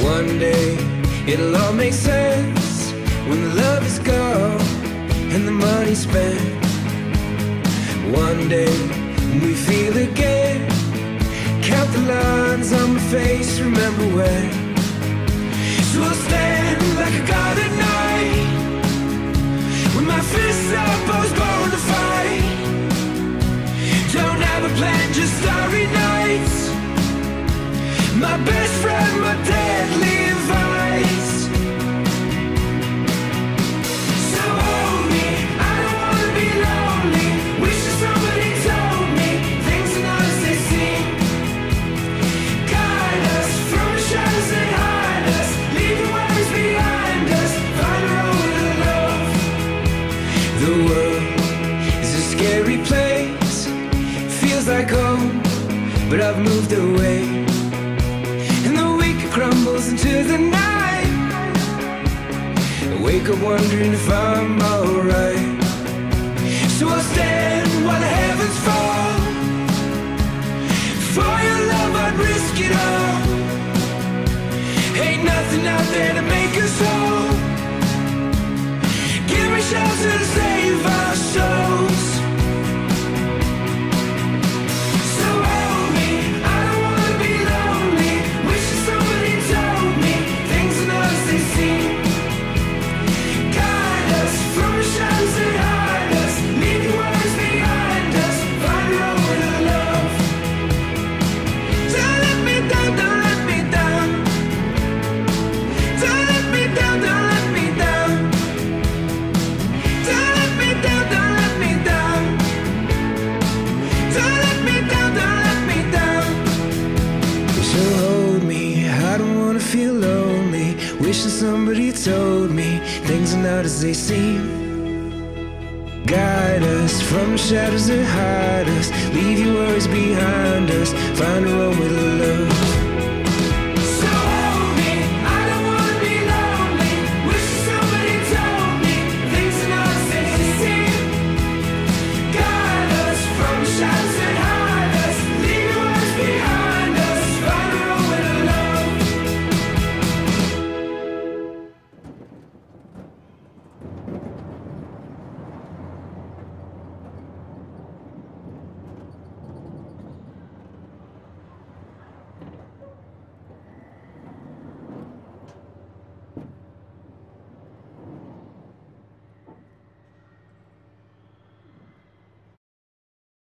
One day it'll all make sense when the love is gone and the money's spent. One day when we feel again, count the lines on my face, remember when. So I'll stand like a god at night, with my fists up, I was born to fight. Don't have a plan, just starry nights. My best friend, my deadly advice. So hold me, I don't wanna be lonely. Wishing somebody told me things are not as they seem. Guide us from the shadows that hide us, leaving worries behind us, find a road to love. The world is a scary place, feels like home, but I've moved away. Crumbles into the night, I wake up wondering if I'm alright. So I'll stand while the heavens fall. For your love I'd risk it all. Ain't nothing out there to make us whole. Give me shelter to save our souls. Feel lonely, wishing somebody told me things are not as they seem. Guide us from the shadows that hide us, leave your worries behind us, find a road with love.